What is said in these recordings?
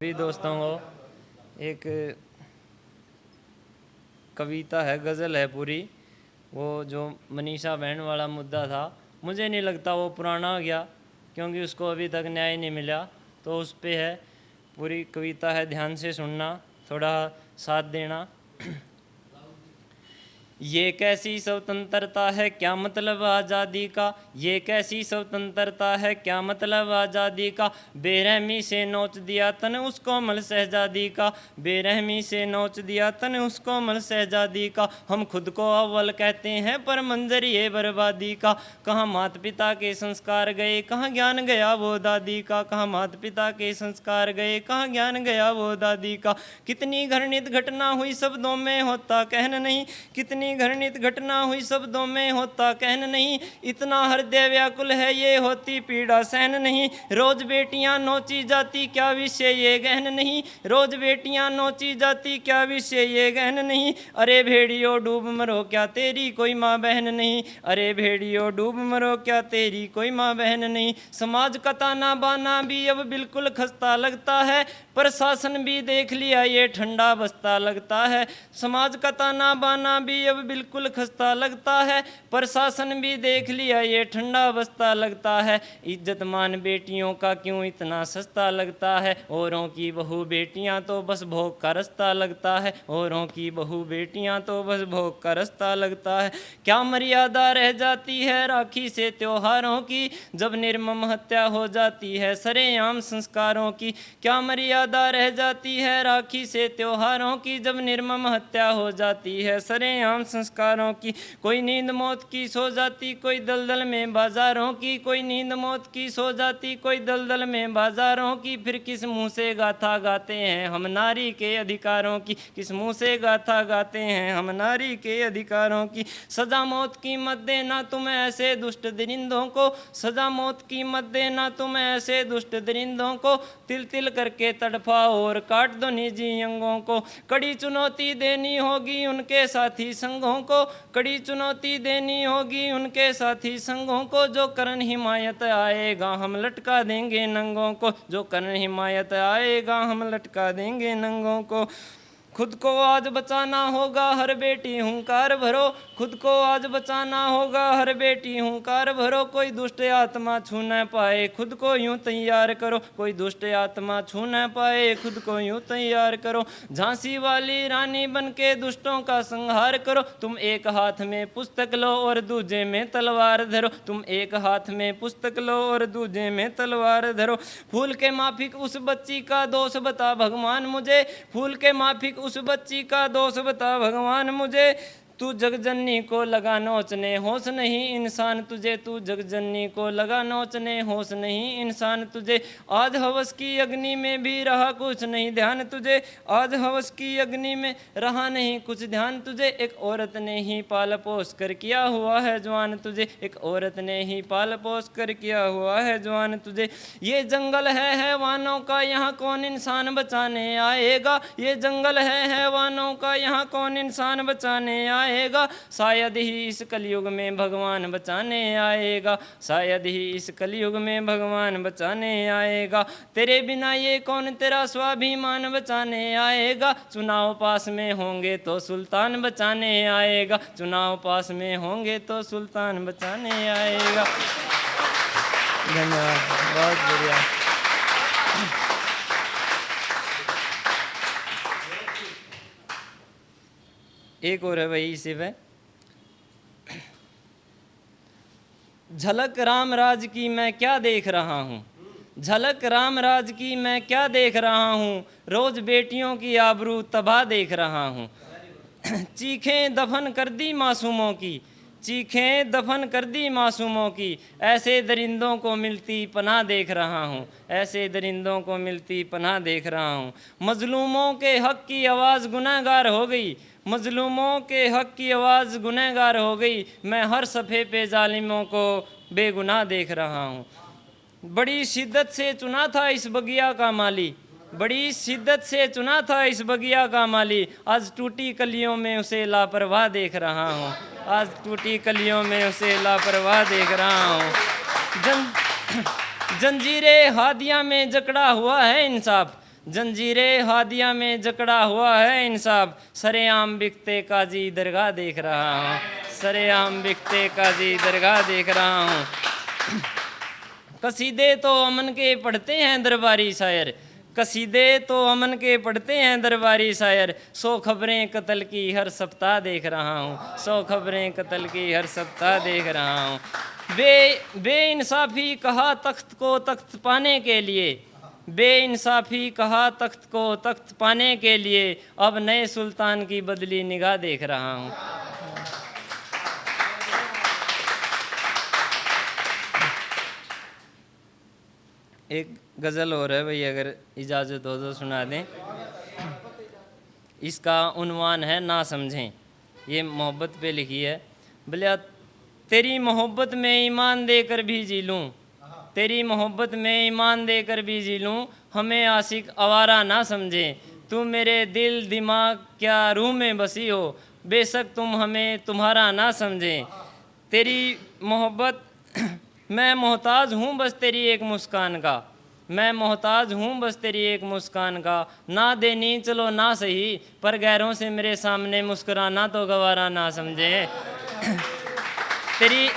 सभी दोस्तों को एक कविता है, गज़ल है पूरी। वो जो मनीषा बहन वाला मुद्दा था, मुझे नहीं लगता वो पुराना हो गया, क्योंकि उसको अभी तक न्याय नहीं मिला। तो उस पे है, पूरी कविता है, ध्यान से सुनना, थोड़ा साथ देना। ये कैसी स्वतंत्रता है, क्या मतलब आज़ादी का। ये कैसी स्वतंत्रता है, क्या मतलब आज़ादी का। बेरहमी से नोच दिया तन उस कोमल शहजादी का। बेरहमी से नोच दिया तन उस कोमल शहजादी का। हम खुद को अव्वल कहते हैं पर मंजर ये बर्बादी का। कहाँ माता पिता के संस्कार गए, कहाँ ज्ञान गया वो दादी का। कहाँ माता पिता के संस्कार गए, कहाँ ज्ञान गया वो दादी का। कितनी घृणित घटना हुई शब्दों में होता कहन नहीं। कितनी घृणित घटना हुई शब्दों में होता कहन नहीं। इतना हृदय व्याकुल है ये होती पीड़ा सहन नहीं। रोज बेटियां नोची जाती क्या विषय ये गहन नहीं। रोज बेटियां नोची जाती क्या विषय ये गहन नहीं। अरे भेड़ियो डूब मरो क्या तेरी कोई माँ बहन नहीं। अरे भेड़ियो डूब मरो क्या तेरी कोई माँ बहन नहीं। समाज का ताना बाना भी अब बिल्कुल खस्ता लगता है। प्रशासन भी देख लिया ये ठंडा बस्ता लगता है। समाज का ताना बाना भी अब बिल्कुल खस्ता लगता है। प्रशासन भी देख लिया ये ठंडा बस्ता लगता है। इज्जतमान बेटियों का क्यों इतना सस्ता लगता है। औरों की बहू बेटियां तो बस भोग का रास्ता लगता है। औरों की बहू बेटियां तो बस भोग का रास्ता लगता है। क्या मर्यादा रह जाती है राखी से त्योहारों की, जब निर्मम हत्या हो जाती है सरेआम संस्कारों की। क्या मर्यादा रह जाती है राखी से त्योहारों की, जब निर्मम हत्या हो जाती है सरेआम संस्कारों की। कोई नींद मौत की सो जाती कोई दलदल में बाजारों की। कोई नींद मौत की सो जाती कोई दलदल में बाजारों की। फिर किस मुंह से गाथा गाते हैं हम नारी के अधिकारों की। किस मुंह से गाथा गाते हैं हम नारी के अधिकारों की। सजा मौत की मत देना तुम ऐसे दुष्ट दरिंदों को। सजा मौत की मत देना तुम ऐसे दुष्ट दरिंदों को। तिल तिल करके तड़फाओ और काट दो निजी अंगों को। कड़ी चुनौती देनी होगी उनके साथी संघों को। कड़ी चुनौती देनी होगी उनके साथी संघों को। जो करन हिमायत आएगा हम लटका देंगे नंगों को। जो करन हिमायत आएगा हम लटका देंगे नंगों को। खुद को आज बचाना होगा हर बेटी हुंकार भरो। खुद को आज बचाना होगा हर बेटी हुंकार भरो। कोई दुष्ट आत्मा छू न पाए खुद को यूं तैयार करो। कोई दुष्ट आत्मा छू न पाए खुद को यूं तैयार करो। झांसी वाली रानी बन के दुष्टों का संहार करो। तुम एक हाथ में पुस्तक लो और दूजे में तलवार धरो। तुम एक हाथ में पुस्तक लो और दूजे में तलवार धरो। फूल के माफिक उस बच्ची का दोष बता भगवान मुझे। फूल के माफिक उस बच्ची का दोष बता भगवान मुझे। तू जगजननी को लगा नोचने होश नहीं इंसान तुझे। तू जगजननी को लगा नोचने होश नहीं इंसान तुझे। आज हवस की अग्नि में भी रहा कुछ नहीं ध्यान तुझे। आज हवस की अग्नि में रहा नहीं कुछ ध्यान तुझे। एक औरत ने ही पाल पोस कर किया हुआ है जवान तुझे। एक औरत ने ही पाल पोस कर किया हुआ है जवान तुझे। ये जंगल है हैवानों का यहाँ कौन इंसान बचाने आएगा। ये जंगल है हैवानों का यहाँ कौन इंसान बचाने आएगा। शायद ही इस कलयुग में भगवान बचाने आएगा। शायद ही इस कलयुग में भगवान बचाने आएगा। तेरे बिना ये कौन तेरा स्वाभिमान बचाने आएगा। चुनाव पास में होंगे तो सुल्तान बचाने आएगा। चुनाव पास में होंगे तो सुल्तान बचाने आएगा। धन्यवाद, बहुत बढ़िया। एक और है वही इसी पे। झलक राम राज की मैं क्या देख रहा हूँ। झलक राम राज की मैं क्या देख रहा हूँ। रोज बेटियों की आबरू तबाह देख रहा हूँ। चीखें दफन कर दी मासूमों की। चीखें दफन कर दी मासूमों की। ऐसे दरिंदों को मिलती पनाह देख रहा हूँ। ऐसे दरिंदों को मिलती पनाह देख रहा हूँ। मजलूमों के हक की आवाज़ गुनहगार हो गई। मजलूमों के हक की आवाज़ गुनहगार हो गई। मैं हर सफ़े पे जालिमों को बेगुनाह देख रहा हूँ। बड़ी शिद्दत से चुना था इस बगिया का माली। बड़ी शिद्दत से चुना था इस बगिया का माली। आज टूटी कलियों में उसे लापरवाह देख रहा हूँ। आज टूटी कलियों में उसे लापरवाह देख रहा हूँ। जंजीरें हादिया में जकड़ा हुआ है इंसाफ। जंजीरें हादिया में जकड़ा हुआ है इंसाफ, सरेआम बिकते काजी दरगाह देख रहा हूँ, सरेआम बिकते काजी दरगाह देख रहा हूँ। कसीदे तो अमन के पढ़ते हैं दरबारी शायर, कसीदे तो अमन के पढ़ते हैं दरबारी शायर, 100 खबरें कत्ल की हर सप्ताह देख रहा हूँ, 100 खबरें कत्ल की हर सप्ताह देख रहा हूँ। बेइंसाफी कहा तख्त को तख्त पाने के लिए, बेइंसाफी कहा तख्त को तख्त पाने के लिए, अब नए सुल्तान की बदली निगाह देख रहा हूँ। एक गज़ल और है भाई, अगर इजाज़त हो तो सुना दें। इसका उन्वान है ना समझें, ये मोहब्बत पे लिखी है। भले तेरी मोहब्बत में ईमान देकर भी जी लूँ, तेरी मोहब्बत में ईमान देकर भी जी लूँ, हमें आशिक आवारा ना समझें। तुम मेरे दिल दिमाग क्या रूह में बसी हो, बेशक तुम हमें तुम्हारा ना समझें। तेरी मोहब्बत मैं मोहताज हूँ बस तेरी एक मुस्कान का, मैं मोहताज हूँ बस तेरी एक मुस्कान का, ना देनी चलो ना सही, पर गैरों से मेरे सामने मुस्कुराना तो गवारा ना समझे। तेरी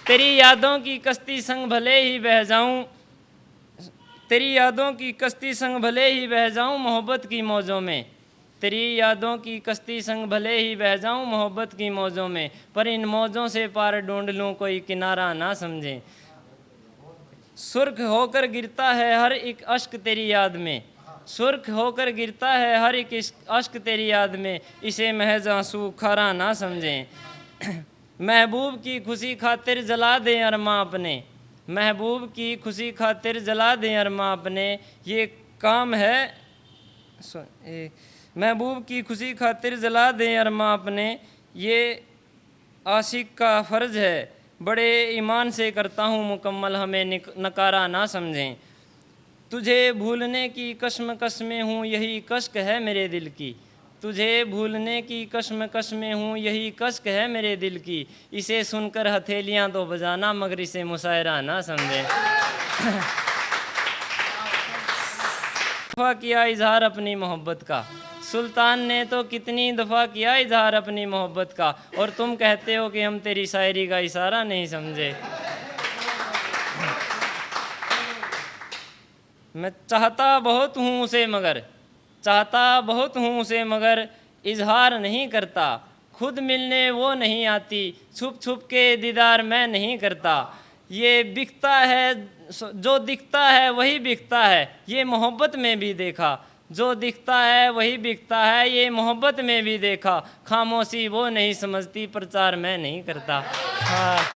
तेरी यादों की कश्ती संग भले ही बह जाऊं, तेरी यादों की कश्ती संग भले ही बह जाऊं मोहब्बत की मौजों में, तेरी यादों की कश्ती संग भले ही बह जाऊं मोहब्बत की मौजों में, पर इन मौजों से पार ढूंढ लूं कोई किनारा ना समझे। सुर्ख होकर गिरता है हर एक अश्क तेरी याद में, सुर्ख होकर गिरता है हर एक अश्क तेरी याद में, इसे महज आंसू खारा ना समझें। महबूब की खुशी खातिर जला दें अरमा अपने, महबूब की खुशी खातिर जला दें अरमा अपने, ये काम है महबूब की खुशी खातिर जला दें अरमा अपने, ये आशिक का फ़र्ज है, बड़े ईमान से करता हूँ मुकम्मल, हमें नकारा ना समझें। तुझे भूलने की कश्मकश में हूँ यही कश्क है मेरे दिल की, तुझे भूलने की कश्मकश में हूँ यही कश्क है मेरे दिल की, इसे सुनकर हथेलियाँ तो बजाना मगर इसे मुशायरा ना समझें। दफ़ा किया इजहार अपनी मोहब्बत का, सुल्तान ने तो कितनी दफ़ा किया इजहार अपनी मोहब्बत का, और तुम कहते हो कि हम तेरी शायरी का इशारा नहीं समझे। मैं चाहता बहुत हूँ उसे मगर, चाहता बहुत हूँ उसे मगर इजहार नहीं करता, खुद मिलने वो नहीं आती, छुप छुप के दीदार मैं नहीं करता। ये बिकता है जो दिखता है वही बिकता है, ये मोहब्बत में भी देखा, जो दिखता है वही बिकता है, ये मोहब्बत में भी देखा, खामोशी वो नहीं समझती प्रचार मैं नहीं करता। हाँ।